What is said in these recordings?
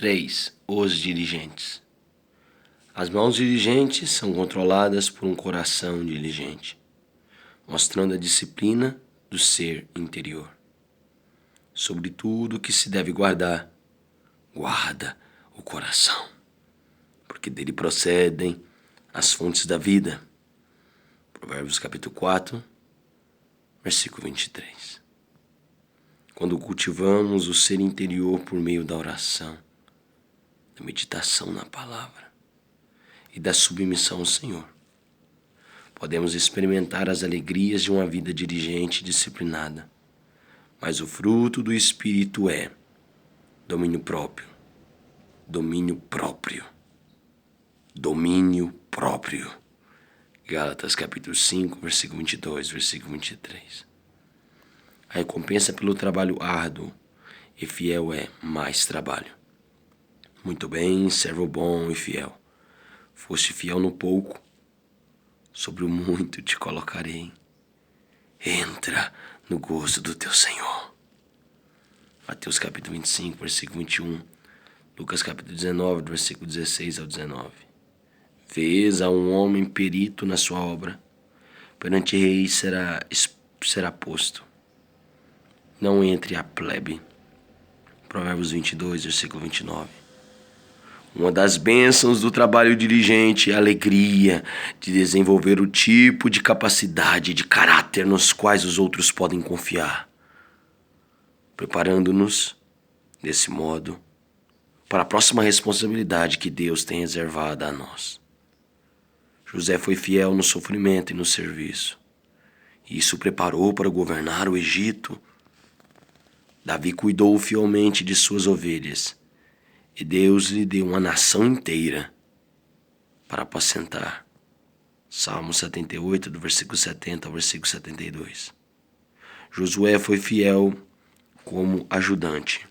3. Os dirigentes. As mãos diligentes são controladas por um coração diligente, mostrando a disciplina do ser interior. Sobre tudo que se deve guardar, guarda o coração, porque dele procedem as fontes da vida. Provérbios capítulo 4, versículo 23. Quando cultivamos o ser interior por meio da oração, da meditação na palavra e da submissão ao Senhor, podemos experimentar as alegrias de uma vida diligente e disciplinada. Mas o fruto do Espírito é domínio próprio, domínio próprio, domínio próprio. Gálatas capítulo 5, versículo 22, versículo 23. A recompensa pelo trabalho árduo e fiel é mais trabalho. Muito bem, servo bom e fiel. Foste fiel no pouco, sobre o muito te colocarei. Entra no gozo do teu Senhor. Mateus capítulo 25, versículo 21. Lucas capítulo 19, versículo 16 ao 19. Vês a um homem perito na sua obra, perante rei será posto. Não entre a plebe. Provérbios 22, versículo 29. Uma das bênçãos do trabalho diligente é a alegria de desenvolver o tipo de capacidade, de caráter nos quais os outros podem confiar, preparando-nos, desse modo, para a próxima responsabilidade que Deus tem reservada a nós. José foi fiel no sofrimento e no serviço, e isso o preparou para governar o Egito. Davi cuidou fielmente de suas ovelhas, e Deus lhe deu uma nação inteira para apacentar. Salmo 78, do versículo 70 ao versículo 72. Josué foi fiel como ajudante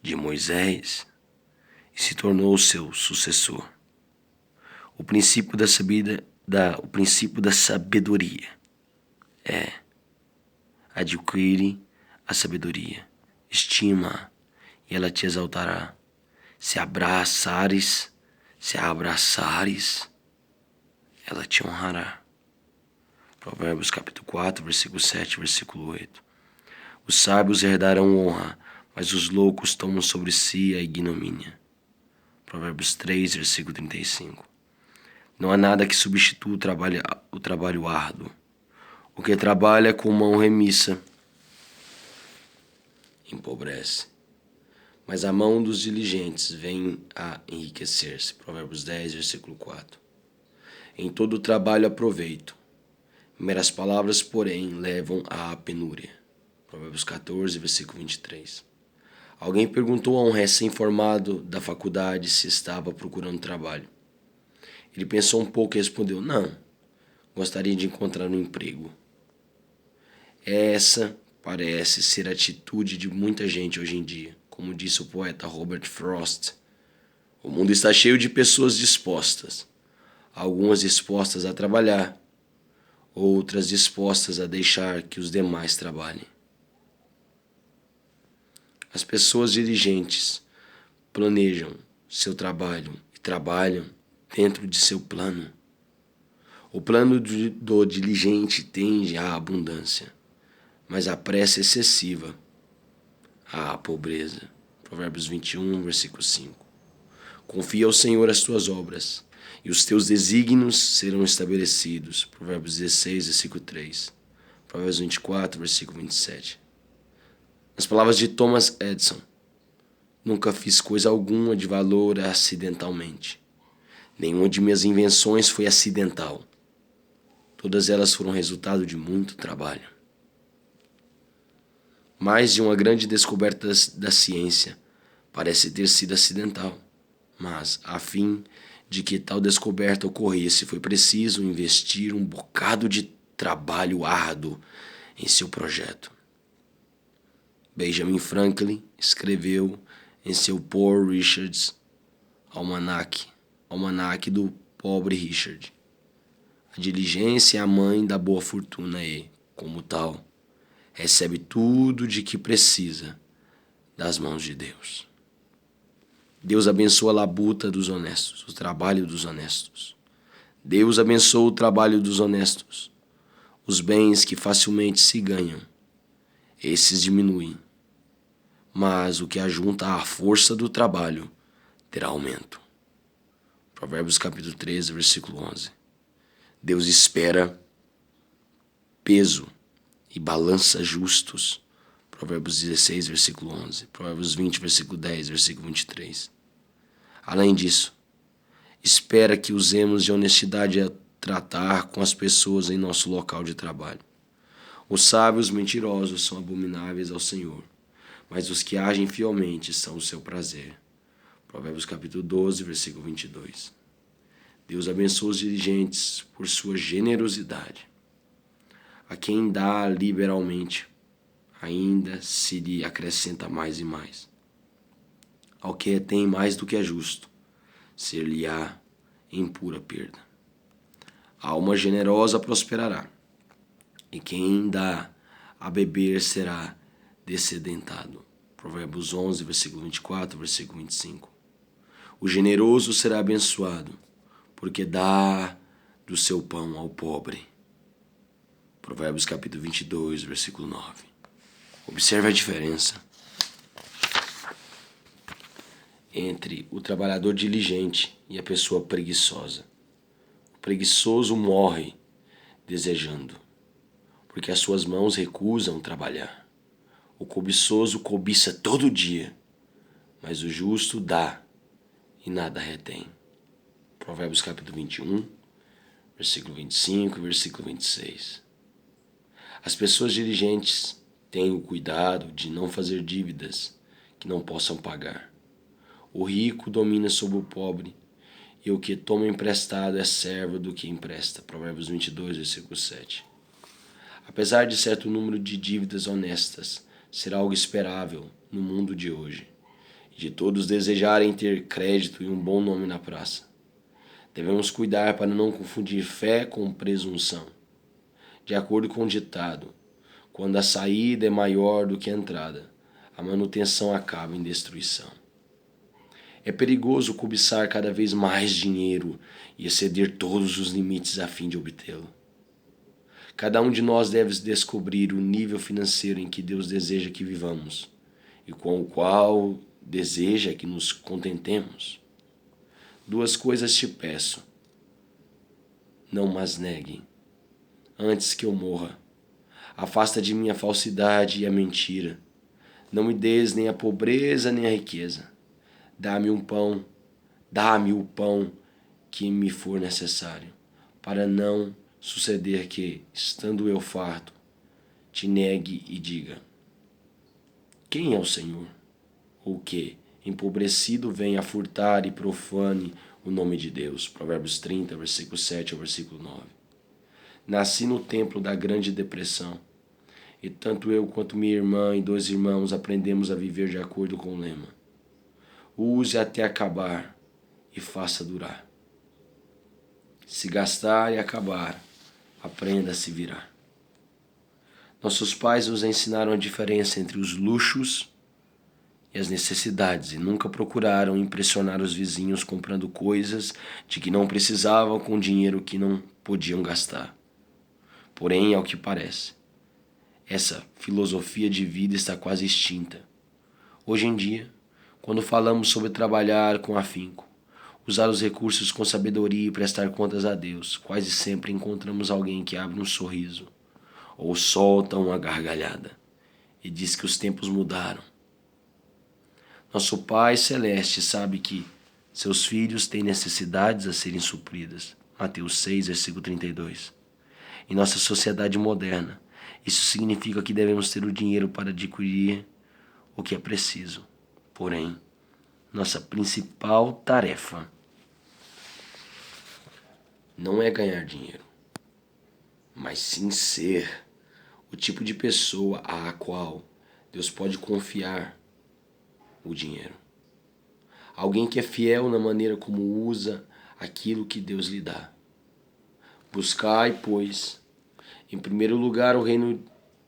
de Moisés e se tornou seu sucessor. O princípio da sabedoria é: adquire a sabedoria, estima, e ela te exaltará. Se a abraçares, ela te honrará. Provérbios capítulo 4, versículo 7, versículo 8. Os sábios herdarão honra, mas os loucos tomam sobre si a ignomínia. Provérbios 3, versículo 35. Não há nada que substitua o trabalho árduo. O que trabalha com mão remissa empobrece, mas a mão dos diligentes vem a enriquecer-se. Provérbios 10, versículo 4. Em todo o trabalho há proveito, meras palavras, porém, levam à penúria. Provérbios 14, versículo 23. Alguém perguntou a um recém-formado da faculdade se estava procurando trabalho. Ele pensou um pouco e respondeu: não, gostaria de encontrar um emprego. Essa parece ser a atitude de muita gente hoje em dia. Como disse o poeta Robert Frost, o mundo está cheio de pessoas dispostas, algumas dispostas a trabalhar, outras dispostas a deixar que os demais trabalhem. As pessoas diligentes planejam seu trabalho e trabalham dentro de seu plano. O plano do diligente tende à abundância, mas a pressa excessiva à pobreza. Provérbios 21, versículo 5. Confia ao Senhor as tuas obras, e os teus desígnios serão estabelecidos. Provérbios 16, versículo 3. Provérbios 24, versículo 27. Nas palavras de Thomas Edison: nunca fiz coisa alguma de valor acidentalmente. Nenhuma de minhas invenções foi acidental. Todas elas foram resultado de muito trabalho. Mais de uma grande descoberta da ciência parece ter sido acidental, mas, a fim de que tal descoberta ocorresse, foi preciso investir um bocado de trabalho árduo em seu projeto. Benjamin Franklin escreveu em seu Poor Richard's Almanaque do Pobre Richard: a diligência é a mãe da boa fortuna e, como tal, recebe tudo de que precisa das mãos de Deus. Deus abençoa a labuta dos honestos, o trabalho dos honestos. Deus abençoa o trabalho dos honestos. Os bens que facilmente se ganham, esses diminuem. Mas o que ajunta à força do trabalho terá aumento. Provérbios capítulo 13, versículo 11. Deus espera peso e balança justos. Provérbios 16, versículo 11. Provérbios 20, versículo 10, versículo 23. Além disso, espera que usemos de honestidade a tratar com as pessoas em nosso local de trabalho. Os sábios mentirosos são abomináveis ao Senhor, mas os que agem fielmente são o seu prazer. Provérbios capítulo 12, versículo 22. Deus abençoa os dirigentes por sua generosidade. A quem dá liberalmente, ainda se lhe acrescenta mais e mais. Ao que tem mais do que é justo, ser-lhe-á em pura perda. A alma generosa prosperará, e quem dá a beber será descedentado. Provérbios 11, versículo 24, versículo 25. O generoso será abençoado, porque dá do seu pão ao pobre. Provérbios capítulo 22, versículo 9. Observe a diferença entre o trabalhador diligente e a pessoa preguiçosa. O preguiçoso morre desejando, porque as suas mãos recusam trabalhar. O cobiçoso cobiça todo dia, mas o justo dá e nada retém. Provérbios capítulo 21, versículo 25 e versículo 26. As pessoas diligentes têm o cuidado de não fazer dívidas que não possam pagar. O rico domina sobre o pobre, e o que toma emprestado é servo do que empresta. Provérbios 22, versículo 7. Apesar de certo número de dívidas honestas ser algo esperável no mundo de hoje, e de todos desejarem ter crédito e um bom nome na praça, devemos cuidar para não confundir fé com presunção. De acordo com o ditado, quando a saída é maior do que a entrada, a manutenção acaba em destruição. É perigoso cobiçar cada vez mais dinheiro e exceder todos os limites a fim de obtê-lo. Cada um de nós deve descobrir o nível financeiro em que Deus deseja que vivamos e com o qual deseja que nos contentemos. Duas coisas te peço, não mas negue, antes que eu morra. Afasta de mim a falsidade e a mentira. Não me des nem a pobreza nem a riqueza. Dá-me o pão que me for necessário, para não suceder que, estando eu farto, te negue e diga: quem é o Senhor? Ou que, empobrecido, venha a furtar e profane o nome de Deus. Provérbios 30, versículo 7 ao versículo 9. Nasci no templo da Grande Depressão, e tanto eu quanto minha irmã e 2 irmãos aprendemos a viver de acordo com o lema: use até acabar e faça durar. Se gastar e acabar, aprenda a se virar. Nossos pais nos ensinaram a diferença entre os luxos e as necessidades e nunca procuraram impressionar os vizinhos comprando coisas de que não precisavam com dinheiro que não podiam gastar. Porém, ao que parece, essa filosofia de vida está quase extinta. Hoje em dia, quando falamos sobre trabalhar com afinco, usar os recursos com sabedoria e prestar contas a Deus, quase sempre encontramos alguém que abre um sorriso ou solta uma gargalhada e diz que os tempos mudaram. Nosso Pai Celeste sabe que seus filhos têm necessidades a serem supridas. Mateus 6, versículo 32. Em nossa sociedade moderna, isso significa que devemos ter o dinheiro para adquirir o que é preciso. Porém, nossa principal tarefa não é ganhar dinheiro, mas sim ser o tipo de pessoa a qual Deus pode confiar o dinheiro. Alguém que é fiel na maneira como usa aquilo que Deus lhe dá. Buscai, pois, em primeiro lugar o reino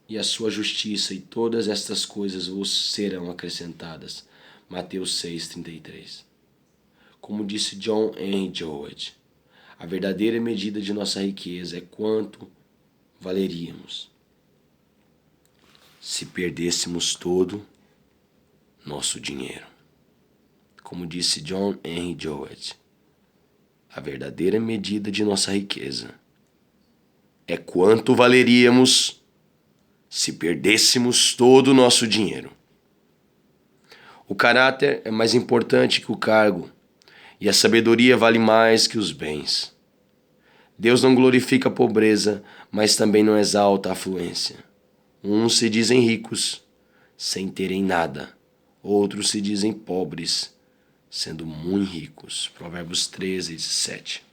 e a sua justiça, e todas estas coisas vos serão acrescentadas. Mateus 6,33. Como disse John Henry Jowett, a verdadeira medida de nossa riqueza é quanto valeríamos se perdêssemos todo nosso dinheiro. Como disse John Henry Jowett, a verdadeira medida de nossa riqueza é quanto valeríamos se perdêssemos todo o nosso dinheiro. O caráter é mais importante que o cargo, e a sabedoria vale mais que os bens. Deus não glorifica a pobreza, mas também não exalta a afluência. Uns se dizem ricos, sem terem nada. Outros se dizem pobres, sendo muito ricos. Provérbios 13:7.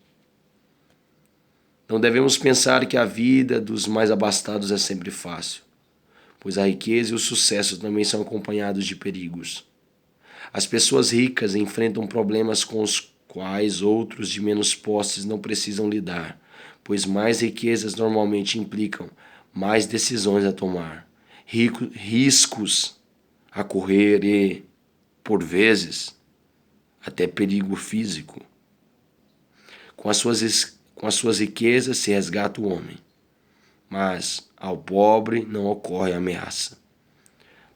Não devemos pensar que a vida dos mais abastados é sempre fácil, pois a riqueza e o sucesso também são acompanhados de perigos. As pessoas ricas enfrentam problemas com os quais outros de menos posses não precisam lidar, pois mais riquezas normalmente implicam mais decisões a tomar, riscos a correr e, por vezes, até perigo físico. Com as suas riquezas se resgata o homem, mas ao pobre não ocorre ameaça.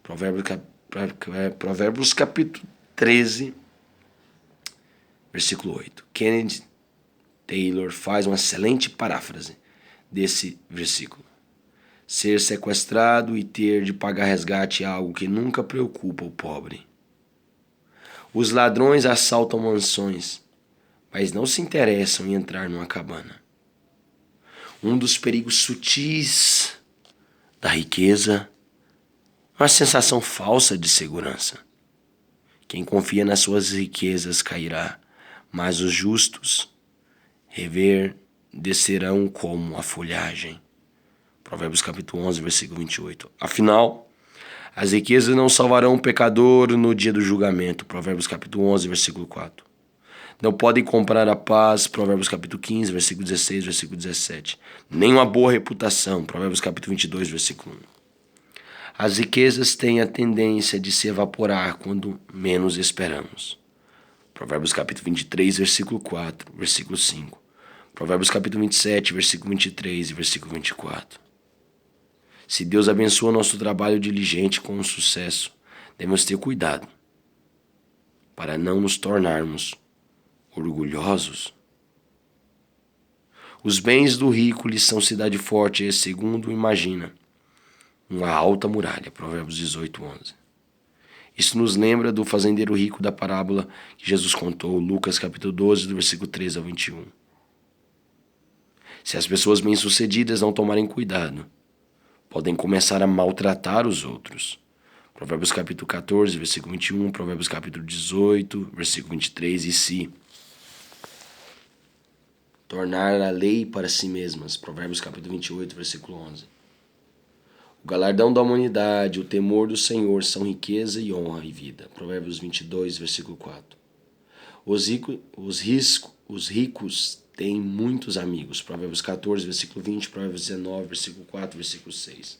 Provérbios capítulo 13, versículo 8. Kennedy Taylor faz uma excelente paráfrase desse versículo. Ser sequestrado e ter de pagar resgate é algo que nunca preocupa o pobre. Os ladrões assaltam mansões, mas não se interessam em entrar numa cabana. Um dos perigos sutis da riqueza é uma sensação falsa de segurança. Quem confia nas suas riquezas cairá, mas os justos reverdecerão como a folhagem. Provérbios capítulo 11, versículo 28. Afinal, as riquezas não salvarão o pecador no dia do julgamento. Provérbios capítulo 11, versículo 4. Não podem comprar a paz. Provérbios capítulo 15, versículo 16, versículo 17. Nem uma boa reputação. Provérbios capítulo 22, versículo 1. As riquezas têm a tendência de se evaporar quando menos esperamos. Provérbios capítulo 23, versículo 4, versículo 5. Provérbios capítulo 27, versículo 23 e versículo 24. Se Deus abençoa nosso trabalho diligente com sucesso, devemos ter cuidado para não nos tornarmos orgulhosos. Os bens do rico lhe são cidade forte, segundo imagina, uma alta muralha. Provérbios 18, 11. Isso nos lembra do fazendeiro rico da parábola que Jesus contou, Lucas capítulo 12, do versículo 13 ao 21. Se as pessoas bem-sucedidas não tomarem cuidado, podem começar a maltratar os outros. Provérbios capítulo 14, versículo 21, Provérbios capítulo 18, versículo 23, e se tornar a lei para si mesmas. Provérbios capítulo 28, versículo 11. O galardão da humanidade, o temor do Senhor são riqueza e honra e vida. Provérbios 22, versículo 4. Os ricos têm muitos amigos. Provérbios 14, versículo 20, Provérbios 19, versículo 4, versículo 6.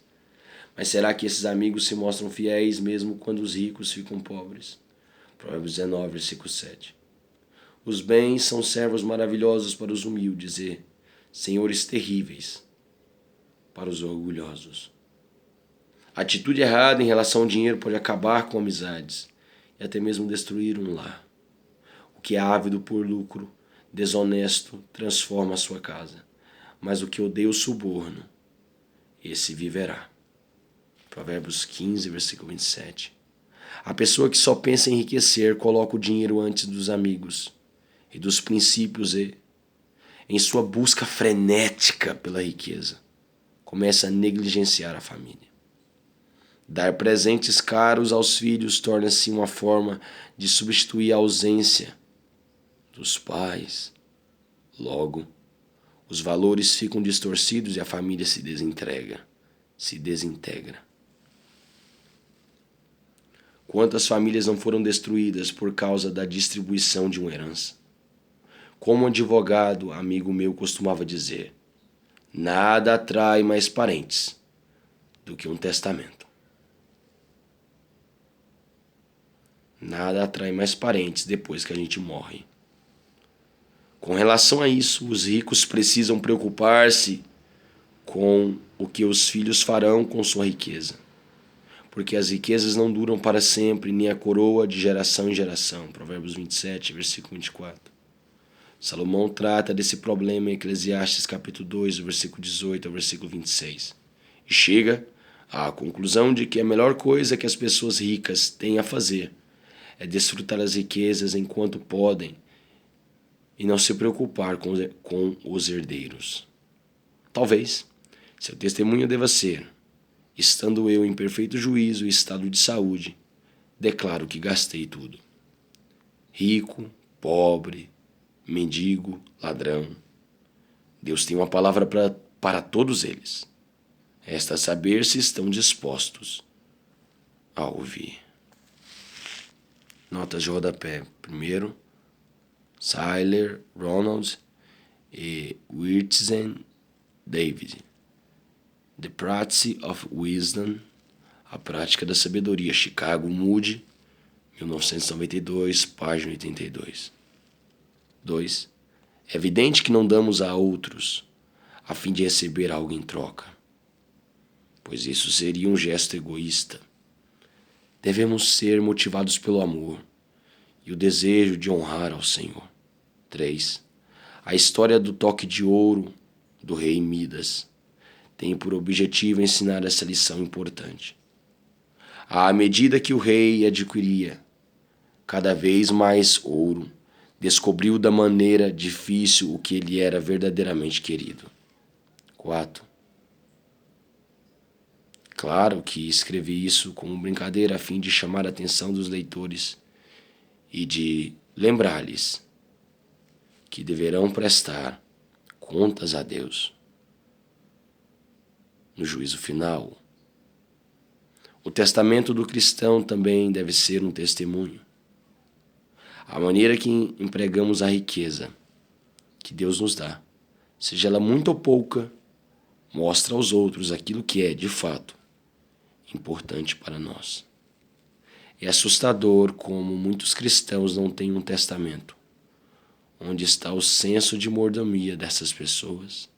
Mas será que esses amigos se mostram fiéis mesmo quando os ricos ficam pobres? Provérbios 19, versículo 7. Os bens são servos maravilhosos para os humildes e senhores terríveis para os orgulhosos. A atitude errada em relação ao dinheiro pode acabar com amizades e até mesmo destruir um lar. O que é ávido por lucro, desonesto, transforma a sua casa, mas o que odeia o suborno, esse viverá. Provérbios 15, versículo 27. A pessoa que só pensa em enriquecer coloca o dinheiro antes dos amigos e dos princípios e, em sua busca frenética pela riqueza, começa a negligenciar a família. Dar presentes caros aos filhos torna-se uma forma de substituir a ausência dos pais. Logo, os valores ficam distorcidos e a família se desintegra. Quantas famílias não foram destruídas por causa da distribuição de uma herança? Como um advogado, amigo meu, costumava dizer, nada atrai mais parentes do que um testamento. Nada atrai mais parentes depois que a gente morre. Com relação a isso, os ricos precisam preocupar-se com o que os filhos farão com sua riqueza, porque as riquezas não duram para sempre, nem a coroa de geração em geração. Provérbios 27, versículo 24. Salomão trata desse problema em Eclesiastes capítulo 2, versículo 18 ao versículo 26. E chega à conclusão de que a melhor coisa que as pessoas ricas têm a fazer é desfrutar as riquezas enquanto podem e não se preocupar com os herdeiros. Talvez seu testemunho deva ser: estando eu em perfeito juízo e estado de saúde, declaro que gastei tudo. Rico, pobre, mendigo, ladrão. Deus tem uma palavra para todos eles. Resta saber se estão dispostos a ouvir. Notas de rodapé. Primeiro, Seiler, Ronald e Wirtzen, David. The Practice of Wisdom, A Prática da Sabedoria, Chicago, Moody, 1992, página 82. 2. É evidente que não damos a outros a fim de receber algo em troca, pois isso seria um gesto egoísta. Devemos ser motivados pelo amor e o desejo de honrar ao Senhor. 3. A história do toque de ouro do rei Midas tem por objetivo ensinar essa lição importante. À medida que o rei adquiria cada vez mais ouro, descobriu da maneira difícil o que ele era verdadeiramente querido. 4. Claro que escrevi isso como brincadeira a fim de chamar a atenção dos leitores e de lembrar-lhes que deverão prestar contas a Deus no juízo final. O testamento do cristão também deve ser um testemunho. A maneira que empregamos a riqueza que Deus nos dá, seja ela muito ou pouca, mostra aos outros aquilo que é, de fato, importante para nós. É assustador como muitos cristãos não têm um testamento. Onde está o senso de mordomia dessas pessoas?